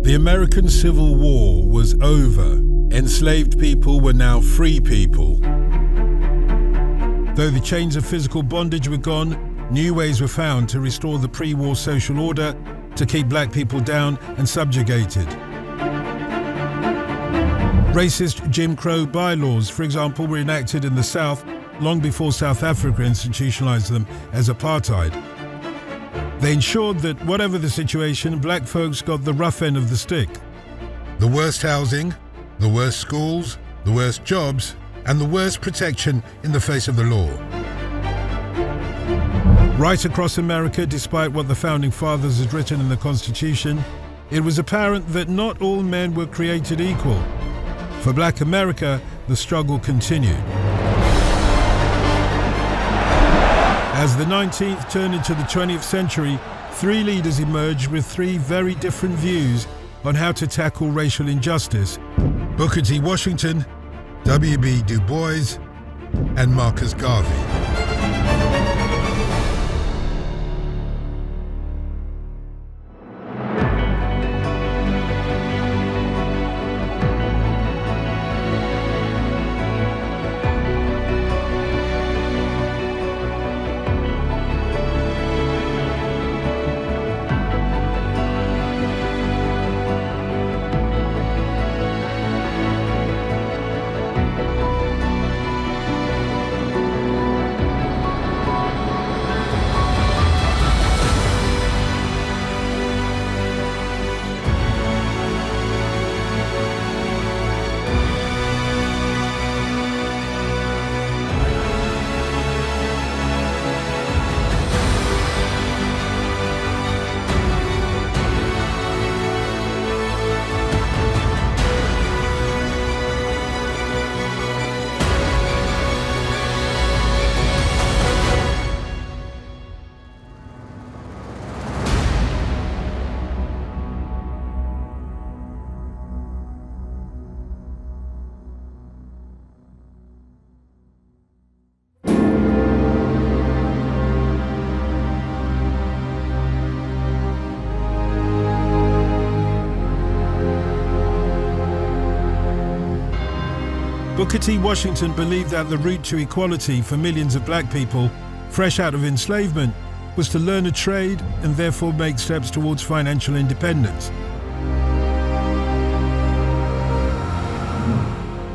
The American Civil War was over. Enslaved people were now free people. Though the chains of physical bondage were gone, new ways were found to restore the pre-war social order, to keep black people down and subjugated. Racist Jim Crow bylaws, for example, were enacted in the South long before South Africa institutionalized them as apartheid. They ensured that whatever the situation, black folks got the rough end of the stick. The worst housing, the worst schools, the worst jobs, and the worst protection in the face of the law. Right across America, despite what the Founding Fathers had written in the Constitution, it was apparent that not all men were created equal. For black America, the struggle continued. As the 19th turned into the 20th century, three leaders emerged with three very different views on how to tackle racial injustice: Booker T. Washington, W.E.B. Du Bois, and Marcus Garvey. Booker T. Washington believed that the route to equality for millions of black people, fresh out of enslavement, was to learn a trade and therefore make steps towards financial independence.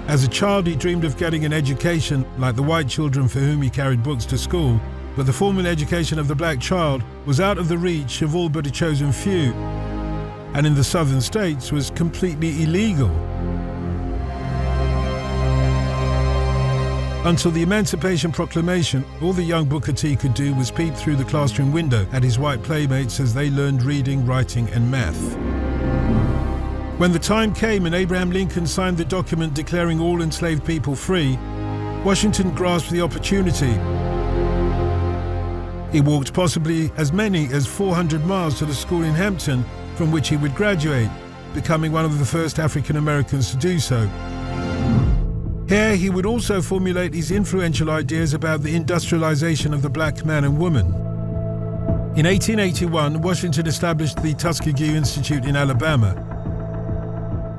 As a child, he dreamed of getting an education like the white children for whom he carried books to school, but the formal education of the black child was out of the reach of all but a chosen few, and in the southern states was completely illegal. Until the Emancipation Proclamation, all the young Booker T could do was peep through the classroom window at his white playmates as they learned reading, writing, and math. When the time came and Abraham Lincoln signed the document declaring all enslaved people free, Washington grasped the opportunity. He walked possibly as many as 400 miles to the school in Hampton from which he would graduate, becoming one of the first African Americans to do so. Here, he would also formulate his influential ideas about the industrialization of the black man and woman. In 1881, Washington established the Tuskegee Institute in Alabama,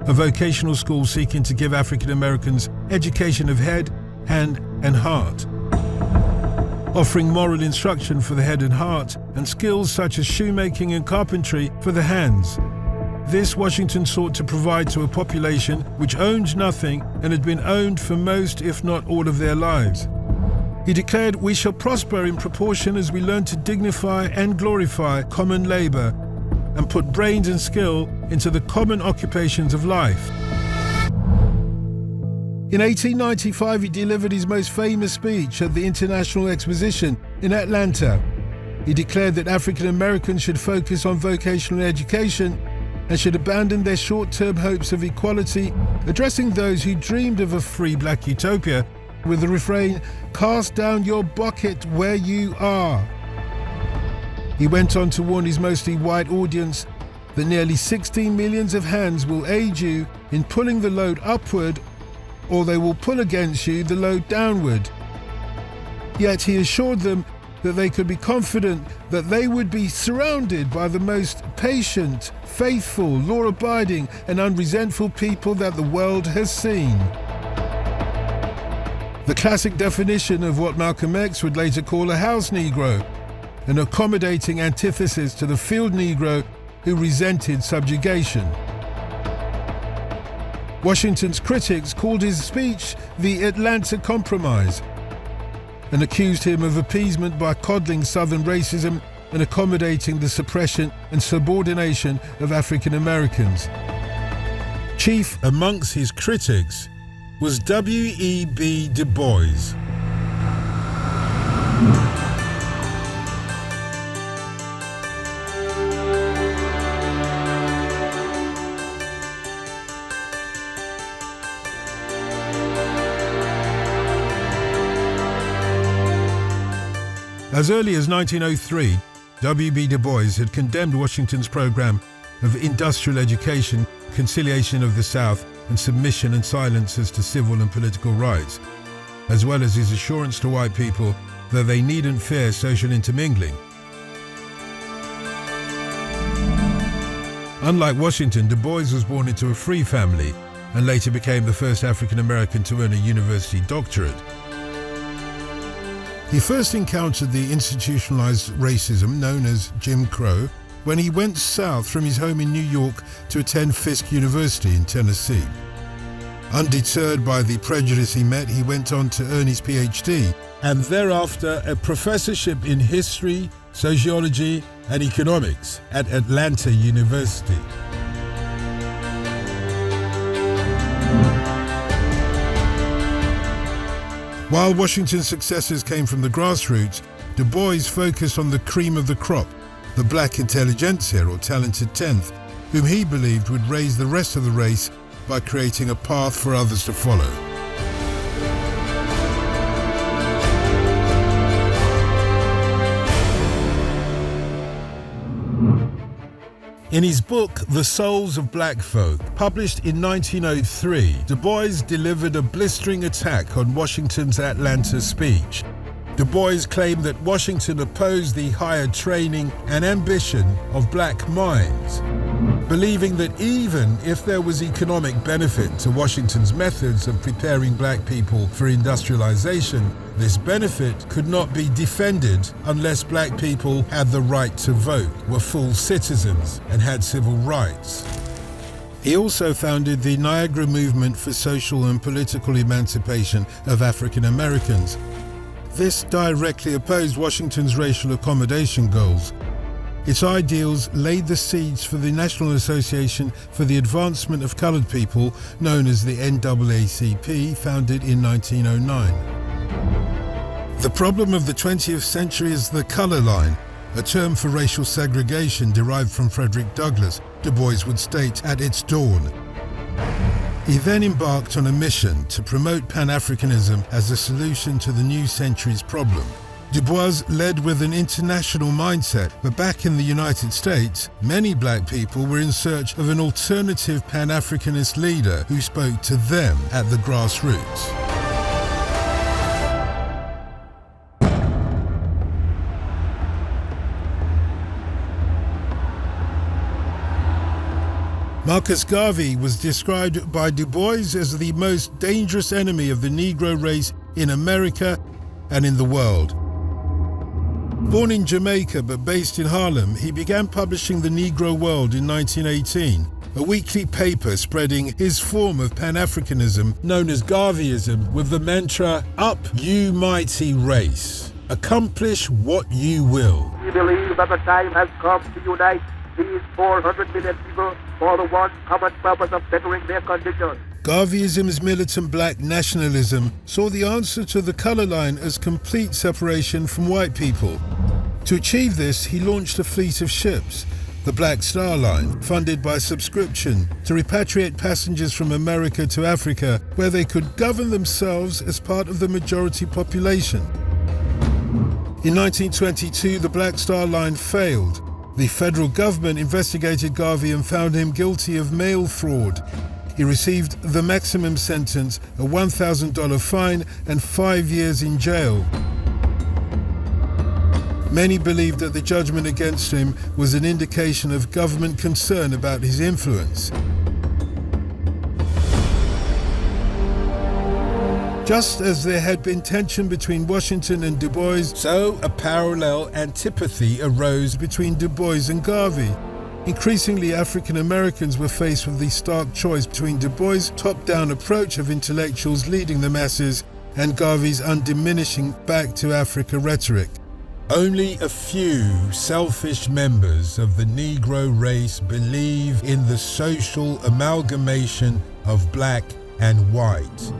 a vocational school seeking to give African Americans education of head, hand, and heart, offering moral instruction for the head and heart, and skills such as shoemaking and carpentry for the hands. This Washington sought to provide to a population which owned nothing and had been owned for most, if not all, of their lives. He declared, "We shall prosper in proportion as we learn to dignify and glorify common labor and put brains and skill into the common occupations of life." In 1895, he delivered his most famous speech at the International Exposition in Atlanta. He declared that African Americans should focus on vocational education and should abandon their short-term hopes of equality, addressing those who dreamed of a free black utopia with the refrain, "Cast down your bucket where you are." He went on to warn his mostly white audience that nearly 16 millions of hands will aid you in pulling the load upward, or they will pull against you the load downward. Yet he assured them that they could be confident that they would be surrounded by the most patient, faithful, law-abiding and unresentful people that the world has seen. The classic definition of what Malcolm X would later call a house Negro, an accommodating antithesis to the field Negro who resented subjugation. Washington's critics called his speech the Atlanta Compromise and accused him of appeasement by coddling Southern racism and accommodating the suppression and subordination of African Americans. Chief amongst his critics was W.E.B. Du Bois. As early as 1903, W.E.B. Du Bois had condemned Washington's program of industrial education, conciliation of the South, and submission and silence as to civil and political rights, as well as his assurance to white people that they needn't fear social intermingling. Unlike Washington, Du Bois was born into a free family and later became the first African American to earn a university doctorate. He first encountered the institutionalized racism known as Jim Crow when he went south from his home in New York to attend Fisk University in Tennessee. Undeterred by the prejudice he met, he went on to earn his PhD and thereafter a professorship in history, sociology, and economics at Atlanta University. While Washington's successes came from the grassroots, Du Bois focused on the cream of the crop, the black intelligentsia or talented tenth, whom he believed would raise the rest of the race by creating a path for others to follow. In his book, The Souls of Black Folk, published in 1903, Du Bois delivered a blistering attack on Washington's Atlanta speech. Du Bois claimed that Washington opposed the higher training and ambition of black minds, believing that even if there was economic benefit to Washington's methods of preparing black people for industrialization, this benefit could not be defended unless black people had the right to vote, were full citizens, and had civil rights. He also founded the Niagara Movement for social and political emancipation of African Americans. This directly opposed Washington's racial accommodation goals. Its ideals laid the seeds for the National Association for the Advancement of Colored People, known as the NAACP, founded in 1909. The problem of the 20th century is the color line, a term for racial segregation derived from Frederick Douglass, Du Bois would state at its dawn. He then embarked on a mission to promote Pan-Africanism as a solution to the new century's problem. Du Bois led with an international mindset, but back in the United States, many black people were in search of an alternative Pan-Africanist leader who spoke to them at the grassroots. Marcus Garvey was described by Du Bois as the most dangerous enemy of the Negro race in America and in the world. Born in Jamaica but based in Harlem, he began publishing the Negro World in 1918, a weekly paper spreading his form of Pan-Africanism known as Garveyism with the mantra, "Up, you mighty race, accomplish what you will." We believe that the time has come to unite these 400 million people for the one common purpose of bettering their condition. Garveyism's militant black nationalism saw the answer to the color line as complete separation from white people. To achieve this, he launched a fleet of ships, the Black Star Line, funded by subscription, to repatriate passengers from America to Africa, where they could govern themselves as part of the majority population. In 1922, the Black Star Line failed. The federal government investigated Garvey and found him guilty of mail fraud. He received the maximum sentence, a $1,000 fine and 5 years in jail. Many believed that the judgment against him was an indication of government concern about his influence. Just as there had been tension between Washington and Du Bois, so a parallel antipathy arose between Du Bois and Garvey. Increasingly, African Americans were faced with the stark choice between Du Bois' top-down approach of intellectuals leading the masses and Garvey's undiminishing back to Africa rhetoric. Only a few selfish members of the Negro race believe in the social amalgamation of black and white.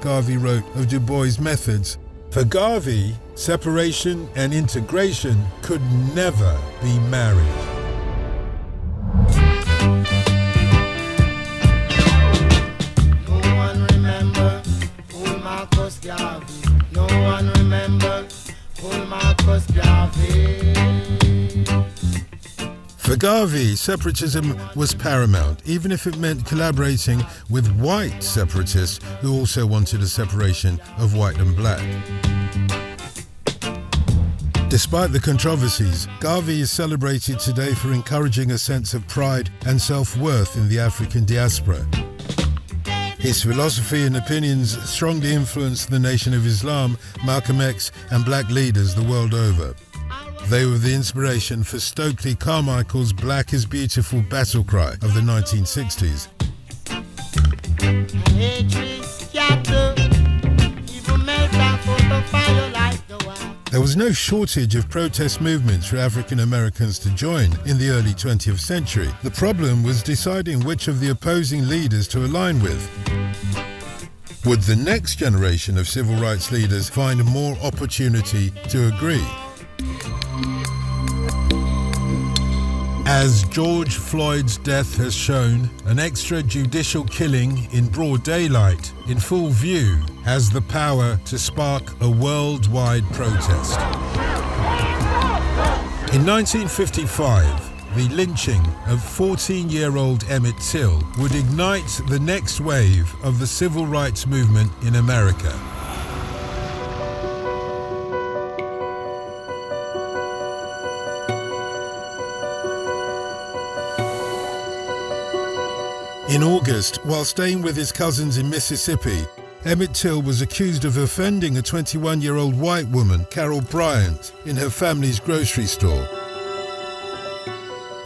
Garvey wrote of Du Bois' methods. For Garvey, separation and integration could never be married. No one remember old Marcus Garvey. No one remember old Marcus Garvey. For Garvey, separatism was paramount, even if it meant collaborating with white separatists who also wanted a separation of white and black. Despite the controversies, Garvey is celebrated today for encouraging a sense of pride and self-worth in the African diaspora. His philosophy and opinions strongly influenced the Nation of Islam, Malcolm X, and black leaders the world over. They were the inspiration for Stokely Carmichael's Black is Beautiful battle cry of the 1960s. There was no shortage of protest movements for African Americans to join in the early 20th century. The problem was deciding which of the opposing leaders to align with. Would the next generation of civil rights leaders find more opportunity to agree? As George Floyd's death has shown, an extrajudicial killing in broad daylight, in full view, has the power to spark a worldwide protest. In 1955, the lynching of 14-year-old Emmett Till would ignite the next wave of the civil rights movement in America. In August, while staying with his cousins in Mississippi, Emmett Till was accused of offending a 21-year-old white woman, Carol Bryant, in her family's grocery store.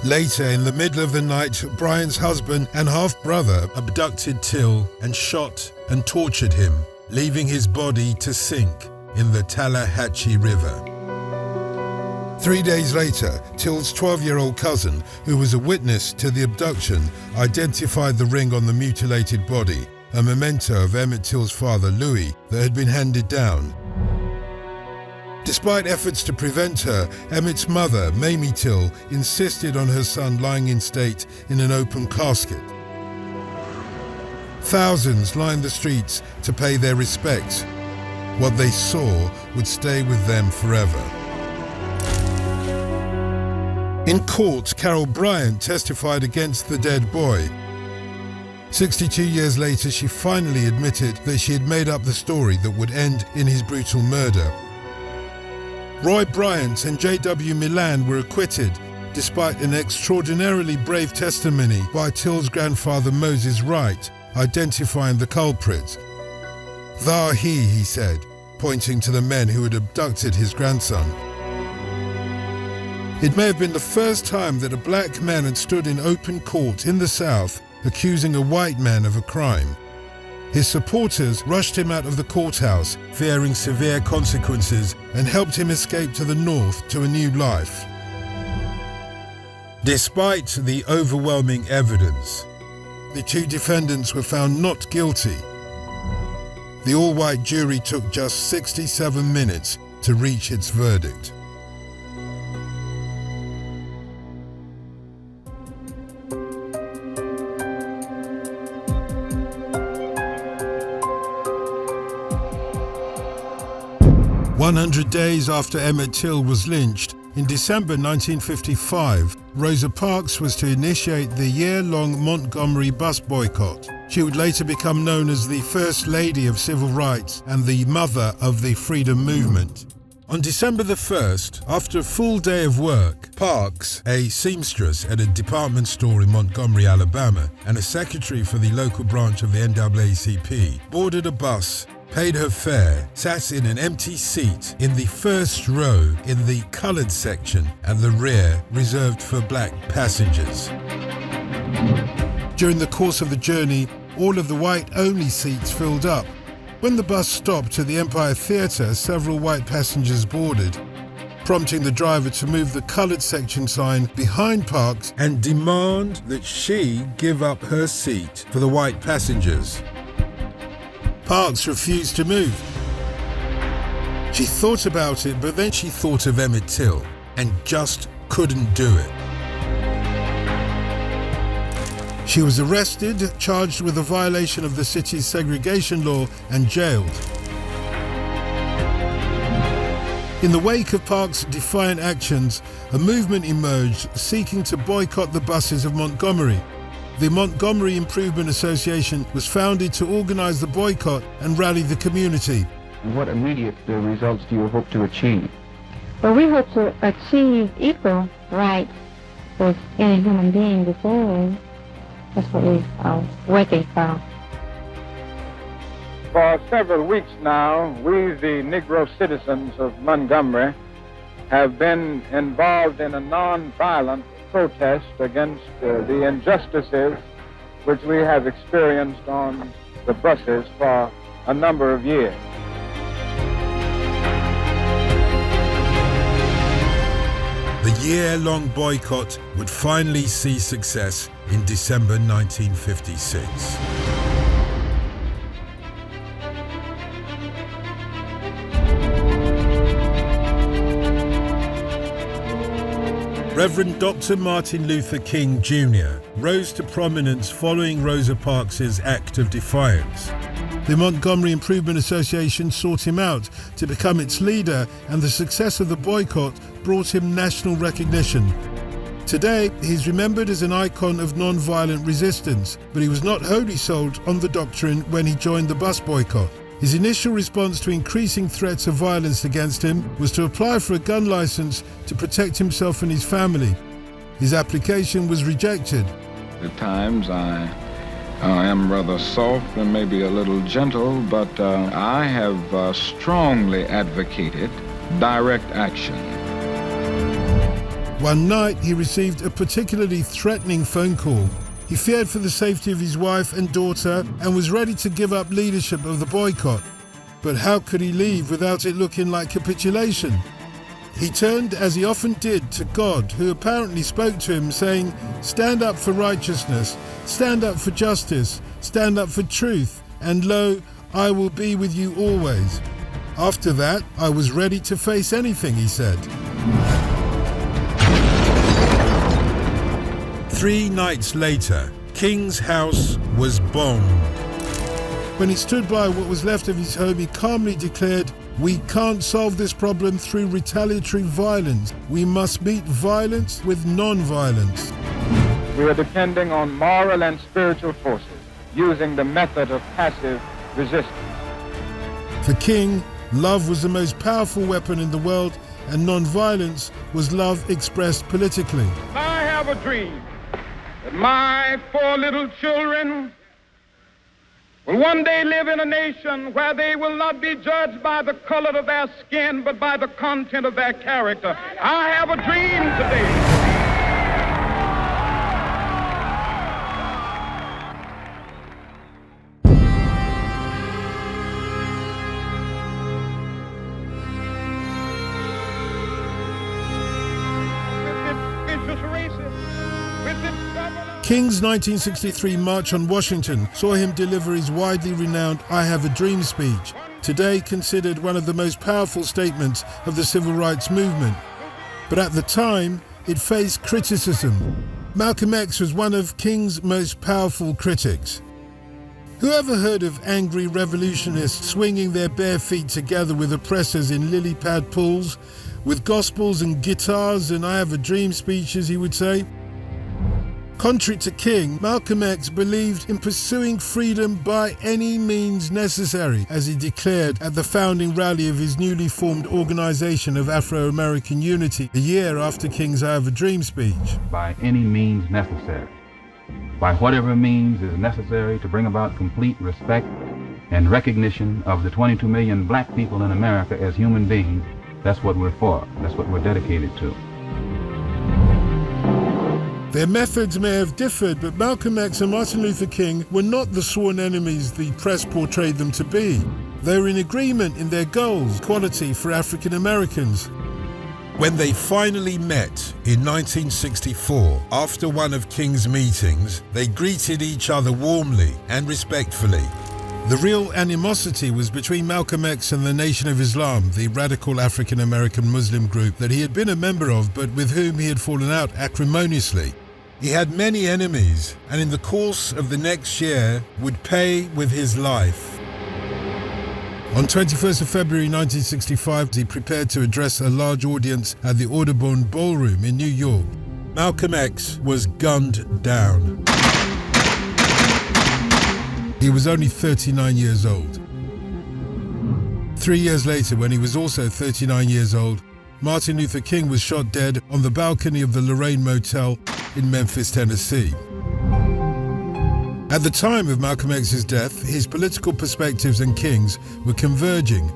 Later, in the middle of the night, Bryant's husband and half-brother abducted Till and shot and tortured him, leaving his body to sink in the Tallahatchie River. 3 days later, Till's 12-year-old cousin, who was a witness to the abduction, identified the ring on the mutilated body, a memento of Emmett Till's father, Louis, that had been handed down. Despite efforts to prevent her, Emmett's mother, Mamie Till, insisted on her son lying in state in an open casket. Thousands lined the streets to pay their respects. What they saw would stay with them forever. In court, Carol Bryant testified against the dead boy. 62 years later, she finally admitted that she had made up the story that would end in his brutal murder. Roy Bryant and J.W. Milan were acquitted, despite an extraordinarily brave testimony by Till's grandfather Moses Wright, identifying the culprits. "Thou he said, pointing to the men who had abducted his grandson. It may have been the first time that a black man had stood in open court in the South accusing a white man of a crime. His supporters rushed him out of the courthouse, fearing severe consequences, and helped him escape to the north to a new life. Despite the overwhelming evidence, the two defendants were found not guilty. The all-white jury took just 67 minutes to reach its verdict. "100 days after Emmett Till was lynched, in December 1955, Rosa Parks was to initiate the year-long Montgomery bus boycott. She would later become known as the First Lady of Civil Rights and the Mother of the Freedom Movement. On December the 1st, after a full day of work, Parks, a seamstress at a department store in Montgomery, Alabama, and a secretary for the local branch of the NAACP, boarded a bus, paid her fare, sat in an empty seat in the first row in the colored section and the rear reserved for black passengers. During the course of the journey, all of the white-only seats filled up. When the bus stopped at the Empire Theatre, several white passengers boarded, prompting the driver to move the colored section sign behind Parks and demand that she give up her seat for the white passengers. Parks refused to move. She thought about it, but then she thought of Emmett Till and just couldn't do it. She was arrested, charged with a violation of the city's segregation law, and jailed. In the wake of Parks' defiant actions, a movement emerged seeking to boycott the buses of Montgomery. The Montgomery Improvement Association was founded to organize the boycott and rally the community. What immediate results do you hope to achieve? Well, we hope to achieve equal rights with any human being before us. That's what we are working for. For several weeks now, we, the Negro citizens of Montgomery, have been involved in a non-violent protest against the injustices which we have experienced on the buses for a number of years. The year-long boycott would finally see success in December 1956. Reverend Dr. Martin Luther King Jr. rose to prominence following Rosa Parks' act of defiance. The Montgomery Improvement Association sought him out to become its leader, and the success of the boycott brought him national recognition. Today, he's remembered as an icon of non-violent resistance, but he was not wholly sold on the doctrine when he joined the bus boycott. His initial response to increasing threats of violence against him was to apply for a gun license to protect himself and his family. His application was rejected. At times I am rather soft and maybe a little gentle, but I have strongly advocated direct action. One night, he received a particularly threatening phone call. He feared for the safety of his wife and daughter and was ready to give up leadership of the boycott. But how could he leave without it looking like capitulation? He turned, as he often did, to God, who apparently spoke to him, saying, "Stand up for righteousness, stand up for justice, stand up for truth, and lo, I will be with you always." After that, I was ready to face anything, he said. 3 nights later, King's house was bombed. When he stood by what was left of his home, he calmly declared, "We can't solve this problem through retaliatory violence. We must meet violence with non-violence." We are depending on moral and spiritual forces, using the method of passive resistance. For King, love was the most powerful weapon in the world, and non-violence was love expressed politically. I have a dream that my 4 little children will one day live in a nation where they will not be judged by the color of their skin, but by the content of their character. I have a dream today. King's 1963 March on Washington saw him deliver his widely renowned "I Have a Dream" speech, today considered one of the most powerful statements of the civil rights movement. But at the time, it faced criticism. Malcolm X was one of King's most powerful critics. Whoever heard of angry revolutionists swinging their bare feet together with oppressors in lily pad pools, with gospels and guitars and "I Have a Dream" speeches, he would say? Contrary to King, Malcolm X believed in pursuing freedom by any means necessary, as he declared at the founding rally of his newly formed Organization of Afro-American Unity a year after King's I Have a Dream speech. By any means necessary. By whatever means is necessary to bring about complete respect and recognition of the 22 million black people in America as human beings. That's what we're for. That's what we're dedicated to. Their methods may have differed, but Malcolm X and Martin Luther King were not the sworn enemies the press portrayed them to be. They were in agreement in their goals, equality for African Americans. When they finally met in 1964, after one of King's meetings, they greeted each other warmly and respectfully. The real animosity was between Malcolm X and the Nation of Islam, the radical African American Muslim group that he had been a member of, but with whom he had fallen out acrimoniously. He had many enemies, and in the course of the next year would pay with his life. On 21st of February 1965, he prepared to address a large audience at the Audubon Ballroom in New York. Malcolm X was gunned down. He was only 39 years old. 3 years later, when he was also 39 years old, Martin Luther King was shot dead on the balcony of the Lorraine Motel in Memphis, Tennessee. At the time of Malcolm X's death, his political perspectives and King's were converging.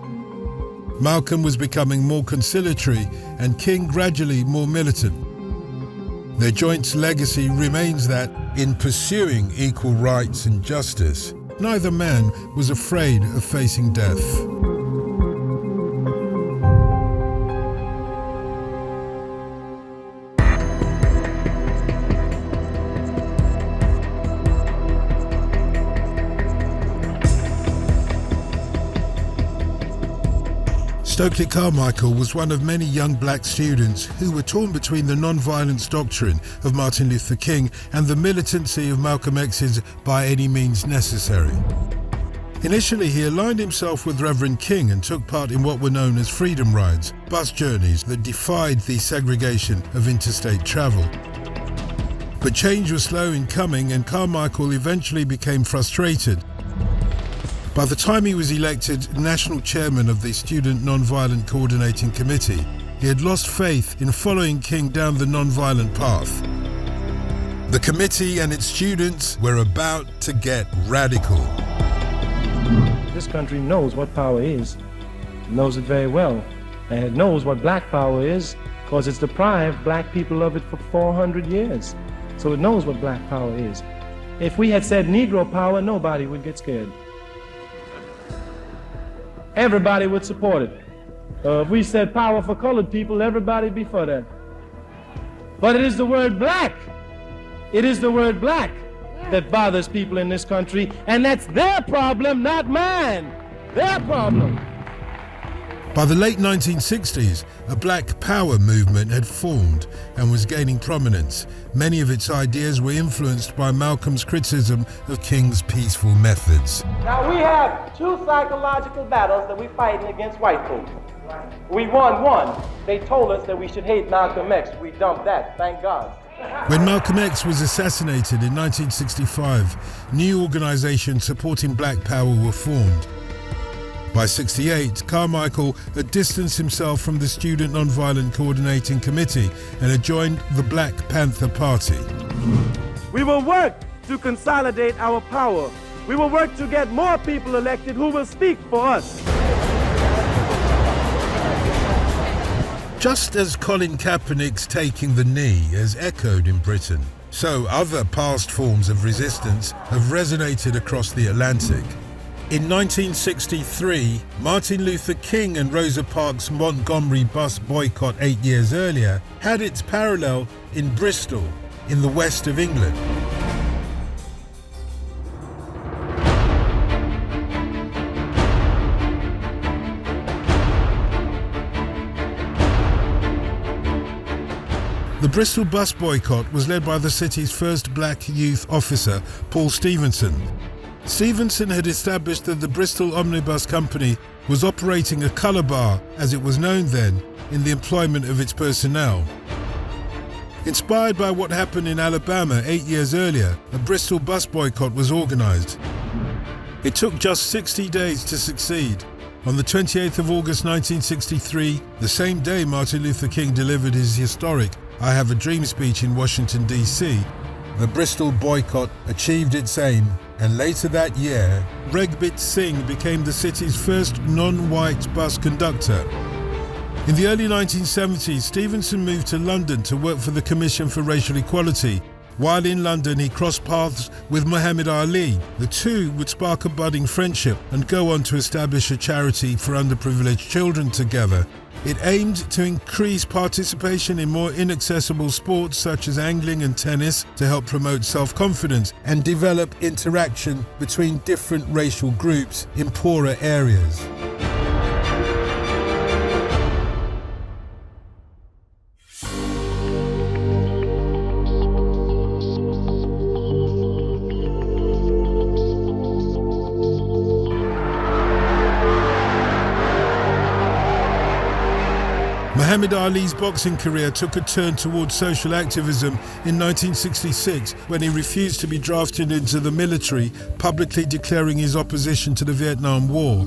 Malcolm was becoming more conciliatory and King gradually more militant. Their joint legacy remains that, in pursuing equal rights and justice, neither man was afraid of facing death. Stokely Carmichael was one of many young black students who were torn between the non-violence doctrine of Martin Luther King and the militancy of Malcolm X's by any means necessary. Initially, he aligned himself with Reverend King and took part in what were known as freedom rides, bus journeys that defied the segregation of interstate travel. But change was slow in coming, and Carmichael eventually became frustrated. By the time he was elected national chairman of the Student Nonviolent Coordinating Committee, he had lost faith in following King down the nonviolent path. The committee and its students were about to get radical. This country knows what power is. It knows it very well. And it knows what black power is because it's deprived black people of it for 400 years. So it knows what black power is. If we had said Negro power, nobody would get scared. Everybody would support it. If we said power for colored people, everybody'd be for that. But it is the word black. It is the word black that bothers people in this country, and that's their problem, not mine. Their problem. By the late 1960s, a black power movement had formed and was gaining prominence. Many of its ideas were influenced by Malcolm's criticism of King's peaceful methods. Now we have two psychological battles that we're fighting against white folks. We won one. They told us that we should hate Malcolm X. We dumped that, thank God. When Malcolm X was assassinated in 1965, new organizations supporting black power were formed. By 1968, Carmichael had distanced himself from the Student Nonviolent Coordinating Committee and had joined the Black Panther Party. We will work to consolidate our power. We will work to get more people elected who will speak for us. Just as Colin Kaepernick's taking the knee has echoed in Britain, so other past forms of resistance have resonated across the Atlantic. In 1963, Martin Luther King and Rosa Parks' Montgomery bus boycott 8 years earlier had its parallel in Bristol, in the west of England. The Bristol bus boycott was led by the city's first black youth officer, Paul Stevenson. Stevenson had established that the Bristol Omnibus Company was operating a colour bar, as it was known then, in the employment of its personnel. Inspired by what happened in Alabama 8 years earlier, a Bristol bus boycott was organized. It took just 60 days to succeed. On the 28th of August 1963, the same day Martin Luther King delivered his historic I Have a Dream speech in Washington, D.C., the Bristol boycott achieved its aim, and later that year, Regbit Singh became the city's first non-white bus conductor. In the early 1970s, Stevenson moved to London to work for the Commission for Racial Equality. While in London, he crossed paths with Muhammad Ali. The two would spark a budding friendship and go on to establish a charity for underprivileged children together. It aimed to increase participation in more inaccessible sports such as angling and tennis to help promote self-confidence and develop interaction between different racial groups in poorer areas. Muhammad Ali's boxing career took a turn towards social activism in 1966 when he refused to be drafted into the military, publicly declaring his opposition to the Vietnam War.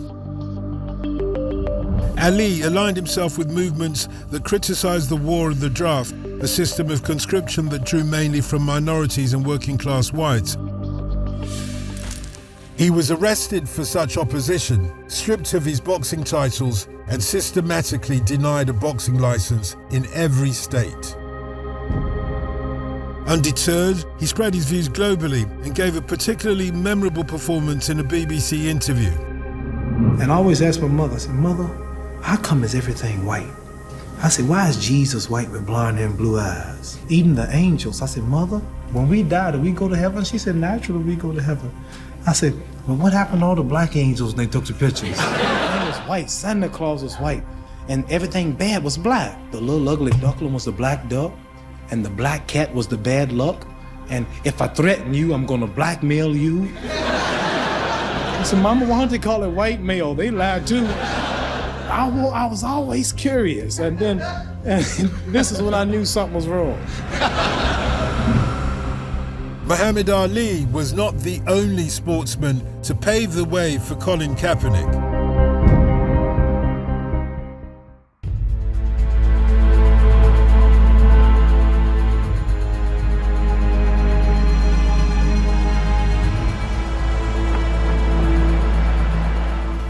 Ali aligned himself with movements that criticized the war and the draft, a system of conscription that drew mainly from minorities and working-class whites. He was arrested for such opposition, stripped of his boxing titles, and systematically denied a boxing license in every state. Undeterred, he spread his views globally and gave a particularly memorable performance in a BBC interview. And I always ask my mother, I said, Mother, how come is everything white? I said, why is Jesus white with blonde hair and blue eyes? Even the angels. I said, Mother, when we die, do we go to heaven? She said, naturally we go to heaven. I said, well, what happened to all the black angels when they took the pictures? Everything was white, Santa Claus was white, and everything bad was black. The little ugly duckling was the black duck, and the black cat was the bad luck, and if I threaten you, I'm gonna blackmail you. I said, Mama, why don't they call it white male? They lied too. I was always curious, and this is when I knew something was wrong. Muhammad Ali was not the only sportsman to pave the way for Colin Kaepernick.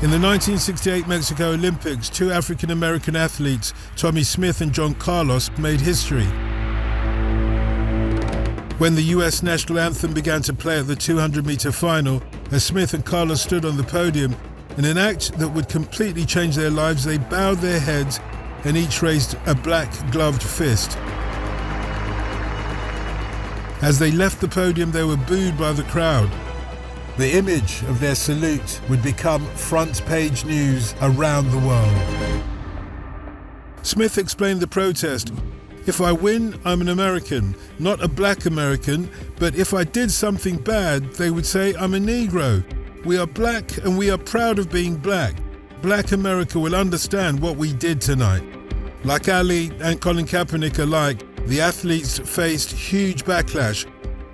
In the 1968 Mexico Olympics, two African-American athletes, Tommy Smith and John Carlos, made history. When the US national anthem began to play at the 200-meter final, as Smith and Carlos stood on the podium, in an act that would completely change their lives, they bowed their heads and each raised a black-gloved fist. As they left the podium, they were booed by the crowd. The image of their salute would become front-page news around the world. Smith explained the protest. If I win, I'm an American, not a black American, but if I did something bad, they would say I'm a Negro. We are black and we are proud of being black. Black America will understand what we did tonight. Like Ali and Colin Kaepernick alike, the athletes faced huge backlash.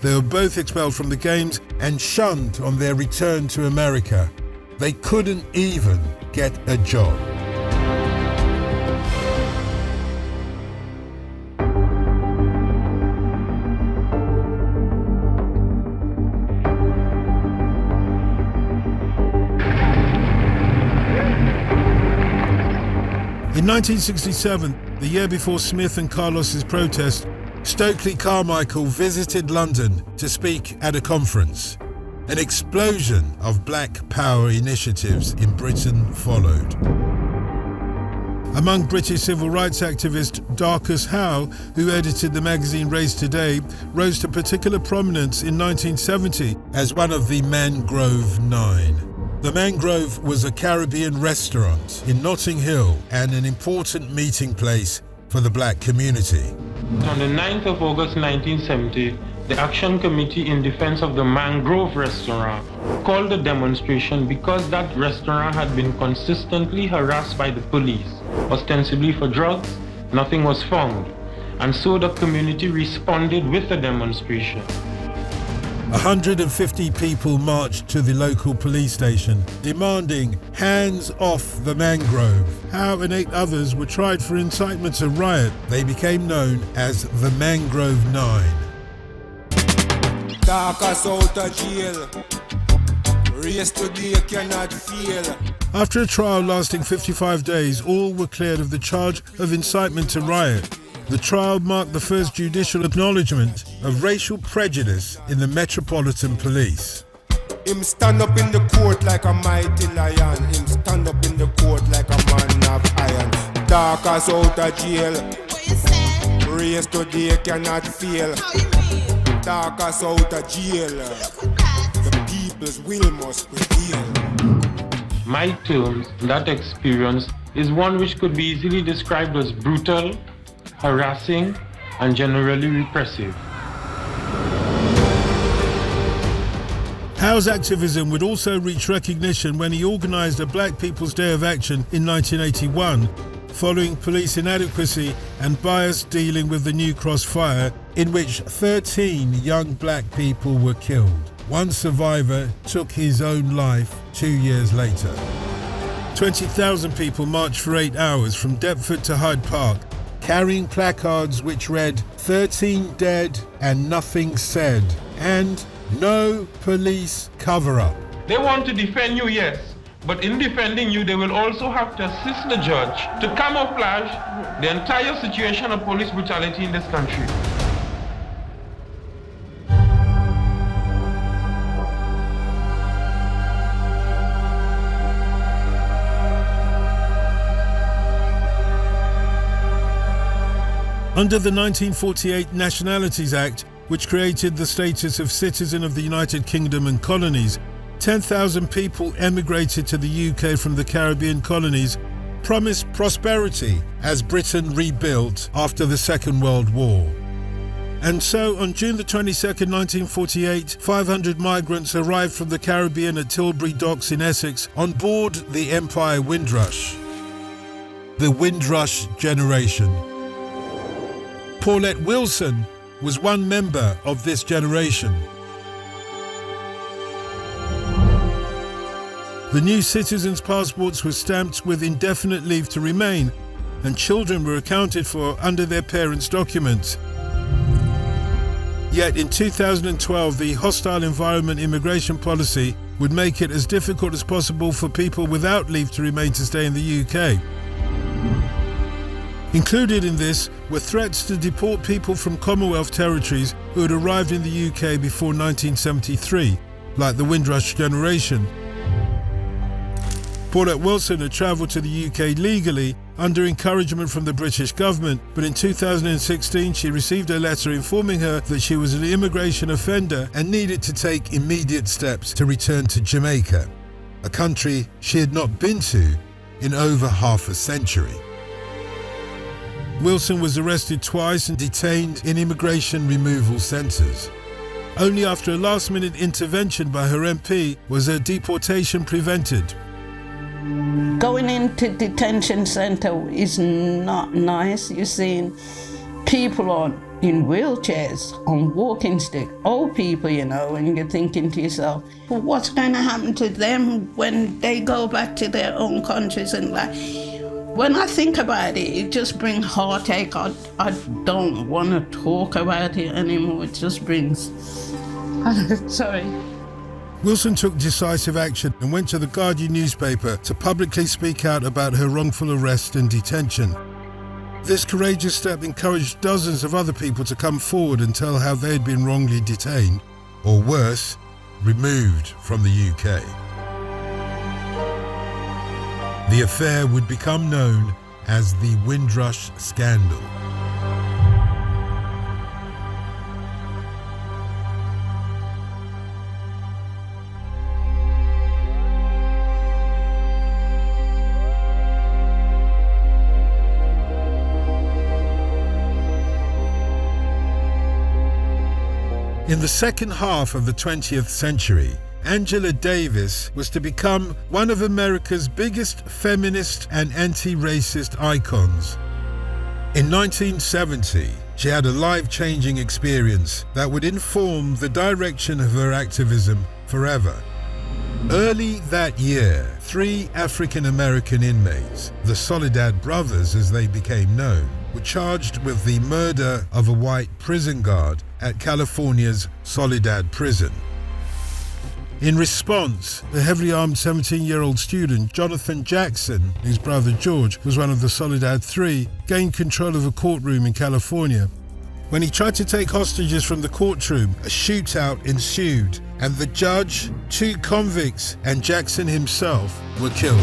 They were both expelled from the games and shunned on their return to America. They couldn't even get a job. In 1967, the year before Smith and Carlos's protest, Stokely Carmichael visited London to speak at a conference. An explosion of black power initiatives in Britain followed. Among British civil rights activist Darcus Howe, who edited the magazine Race Today, rose to particular prominence in 1970 as one of the Mangrove Nine. The Mangrove was a Caribbean restaurant in Notting Hill and an important meeting place for the black community. On the 9th of August 1970, the Action Committee in Defense of the Mangrove Restaurant called a demonstration because that restaurant had been consistently harassed by the police. Ostensibly for drugs, nothing was found. and so the community responded with a demonstration. 150 people marched to the local police station, demanding hands off the mangrove. Howe and 8 others were tried for incitement to riot. They became known as the Mangrove 9. Talk us out of jail. Race today cannot fail. After a trial lasting 55 days, all were cleared of the charge of incitement to riot. The trial marked the first judicial acknowledgement of racial prejudice in the Metropolitan Police. Him stand up in the court like a mighty lion. Him stand up in the court like a man of iron. Talk us out of jail. What you say? Race today cannot fail. How you mean? Talk us out of jail. Look at that. The people's will must prevail. My terms, that experience is one which could be easily described as brutal, harassing, and generally repressive. Howe's activism would also reach recognition when he organised a Black People's Day of Action in 1981, following police inadequacy and bias dealing with the New Cross fire, in which 13 young black people were killed. One survivor took his own life 2 years later. 20,000 people marched for 8 hours from Deptford to Hyde Park, carrying placards which read 13 dead and nothing said, and no police cover-up. They want to defend you, yes, but in defending you, they will also have to assist the judge to camouflage the entire situation of police brutality in this country. Under the 1948 Nationalities Act, which created the status of citizen of the United Kingdom and colonies, 10,000 people emigrated to the UK from the Caribbean colonies, promised prosperity as Britain rebuilt after the Second World War. And so, on June the 22nd, 1948, 500 migrants arrived from the Caribbean at Tilbury Docks in Essex on board the Empire Windrush. The Windrush generation. Paulette Wilson was one member of this generation. The new citizens' passports were stamped with indefinite leave to remain, and children were accounted for under their parents' documents. Yet in 2012, the hostile environment immigration policy would make it as difficult as possible for people without leave to remain to stay in the UK. Included in this were threats to deport people from Commonwealth territories who had arrived in the UK before 1973, like the Windrush generation. Paulette Wilson had travelled to the UK legally under encouragement from the British government, but in 2016 she received a letter informing her that she was an immigration offender and needed to take immediate steps to return to Jamaica, a country she had not been to in over half a century. Wilson was arrested twice and detained in immigration removal centres. Only after a last-minute intervention by her MP was her deportation prevented. Going into detention centre is not nice. You're seeing people in wheelchairs, on walking stick, old people, you know, and you're thinking to yourself, well, what's going to happen to them when they go back to their own countries and like. When I think about it, it just brings heartache. I don't want to talk about it anymore. It just brings... Sorry. Wilson took decisive action and went to the Guardian newspaper to publicly speak out about her wrongful arrest and detention. This courageous step encouraged dozens of other people to come forward and tell how they had been wrongly detained, or worse, removed from the UK. The affair would become known as the Windrush Scandal. In the second half of the 20th century, Angela Davis was to become one of America's biggest feminist and anti-racist icons. In 1970, she had a life-changing experience that would inform the direction of her activism forever. Early that year, 3 African-American inmates, the Soledad Brothers as they became known, were charged with the murder of a white prison guard at California's Soledad Prison. In response, the heavily armed 17-year-old student Jonathan Jackson, whose brother George was one of the Soledad 3, gained control of a courtroom in California. When he tried to take hostages from the courtroom, a shootout ensued, and the judge, 2 convicts, and Jackson himself were killed.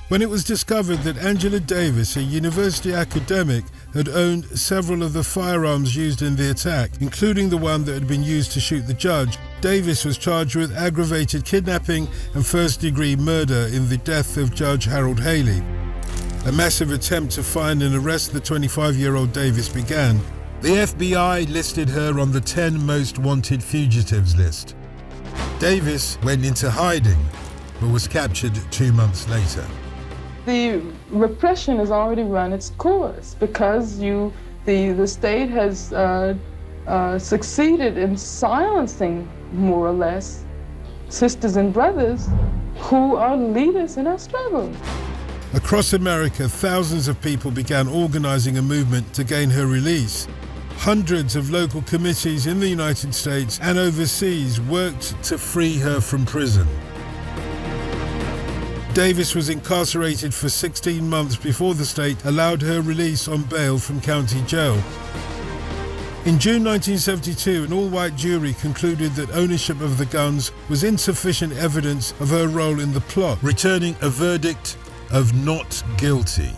When it was discovered that Angela Davis, a university academic, had owned several of the firearms used in the attack, including the one that had been used to shoot the judge, Davis was charged with aggravated kidnapping and first-degree murder in the death of Judge Harold Haley. A massive attempt to find and arrest the 25-year-old Davis began. The FBI listed her on the 10 most wanted fugitives list. Davis went into hiding, but was captured 2 months later. The repression has already run its course because the state has succeeded in silencing, more or less, sisters and brothers who are leaders in our struggle. Across America, thousands of people began organizing a movement to gain her release. Hundreds of local committees in the United States and overseas worked to free her from prison. Davis was incarcerated for 16 months before the state allowed her release on bail from county jail. In June 1972, an all-white jury concluded that ownership of the guns was insufficient evidence of her role in the plot, returning a verdict of not guilty.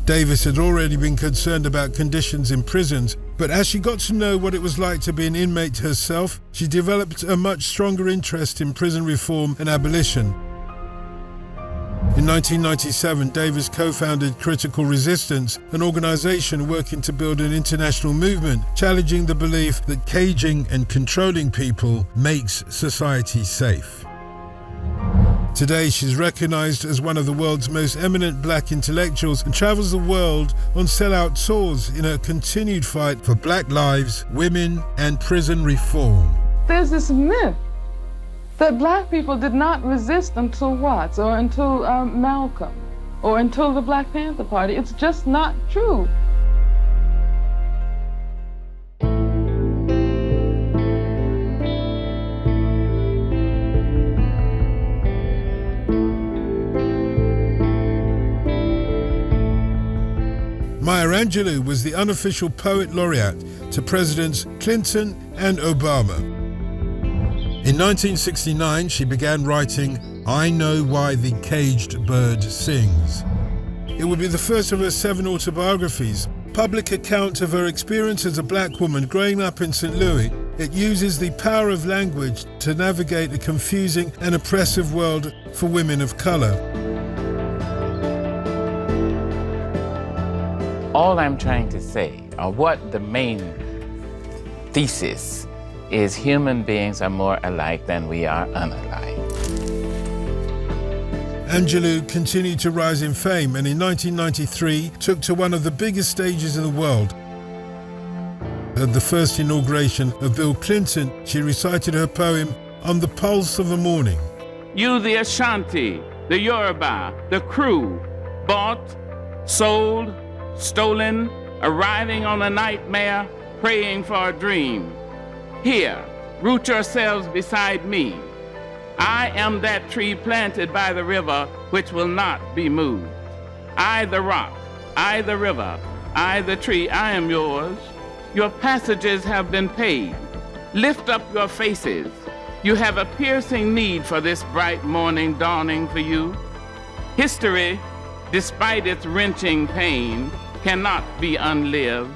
Davis had already been concerned about conditions in prisons, but as she got to know what it was like to be an inmate herself, she developed a much stronger interest in prison reform and abolition. In 1997, Davis co-founded Critical Resistance, an organization working to build an international movement, challenging the belief that caging and controlling people makes society safe. Today, she's recognized as one of the world's most eminent black intellectuals and travels the world on sellout tours in her continued fight for black lives, women, and prison reform. There's this myth that black people did not resist until Watts or until Malcolm or until the Black Panther Party. It's just not true. Maya Angelou was the unofficial poet laureate to Presidents Clinton and Obama. In 1969, she began writing I Know Why the Caged Bird Sings. It would be the first of her 7 autobiographies, public account of her experience as a black woman growing up in St. Louis. It uses the power of language to navigate a confusing and oppressive world for women of color. All I'm trying to say, or what the main thesis is, human beings are more alike than we are unalike. Angelou continued to rise in fame and in 1993 took to one of the biggest stages in the world. At the first inauguration of Bill Clinton, she recited her poem, On the Pulse of a Morning. You, the Ashanti, the Yoruba, the Kru, bought, sold, stolen, arriving on a nightmare, praying for a dream. Here, root yourselves beside me. I am that tree planted by the river which will not be moved. I the rock, I the river, I the tree, I am yours. Your passages have been paid. Lift up your faces. You have a piercing need for this bright morning dawning for you. History, despite its wrenching pain, cannot be unlived,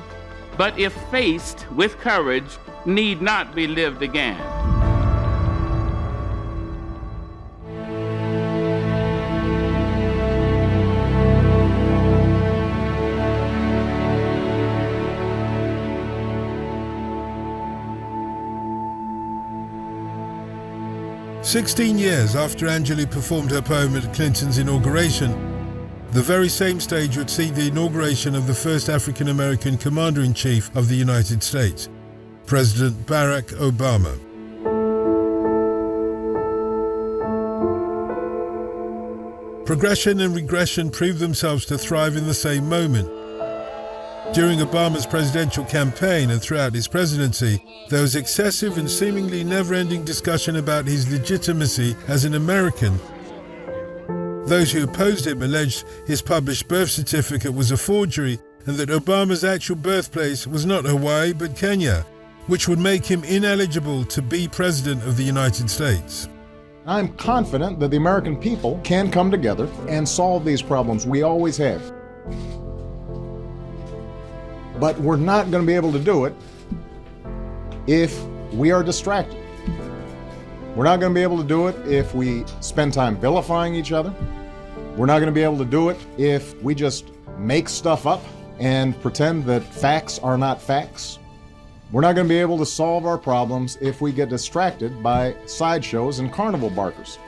but if faced with courage, need not be lived again. 16 years after Angelou performed her poem at Clinton's inauguration, the very same stage would see the inauguration of the first African-American Commander-in-Chief of the United States, President Barack Obama. Progression and regression proved themselves to thrive in the same moment. During Obama's presidential campaign and throughout his presidency, there was excessive and seemingly never-ending discussion about his legitimacy as an American. Those who opposed him alleged his published birth certificate was a forgery and that Obama's actual birthplace was not Hawaii but Kenya, which would make him ineligible to be President of the United States. I'm confident that the American people can come together and solve these problems. We always have. But we're not going to be able to do it if we are distracted. We're not going to be able to do it if we spend time vilifying each other. We're not going to be able to do it if we just make stuff up and pretend that facts are not facts. We're not going to be able to solve our problems if we get distracted by sideshows and carnival barkers.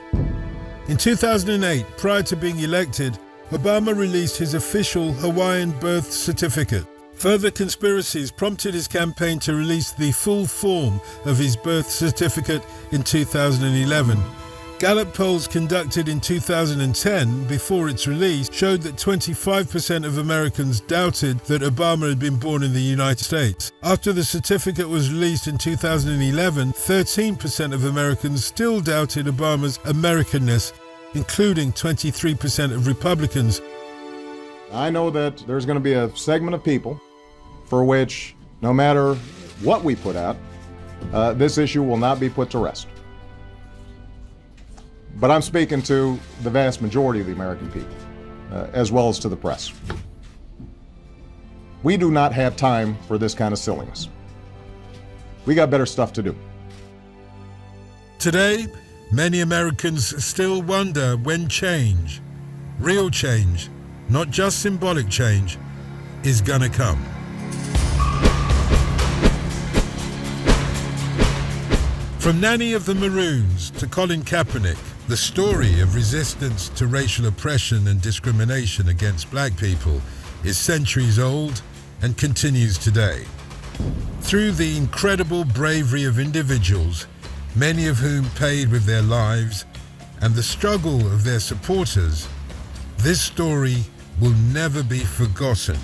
In 2008, prior to being elected, Obama released his official Hawaiian birth certificate. Further conspiracies prompted his campaign to release the full form of his birth certificate in 2011. Gallup polls conducted in 2010 before its release showed that 25% of Americans doubted that Obama had been born in the United States. After the certificate was released in 2011, 13% of Americans still doubted Obama's Americanness, including 23% of Republicans. I know that there's going to be a segment of people for which, no matter what we put out, this issue will not be put to rest. But I'm speaking to the vast majority of the American people, as well as to the press. We do not have time for this kind of silliness. We got better stuff to do. Today, many Americans still wonder when change, real change, not just symbolic change, is gonna come. From Nanny of the Maroons to Colin Kaepernick, the story of resistance to racial oppression and discrimination against black people is centuries old and continues today. Through the incredible bravery of individuals, many of whom paid with their lives, and the struggle of their supporters, this story will never be forgotten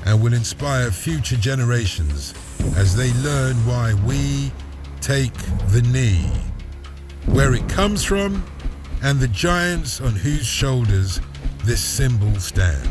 and will inspire future generations as they learn why we take the knee, where it comes from, and the giants on whose shoulders this symbol stands.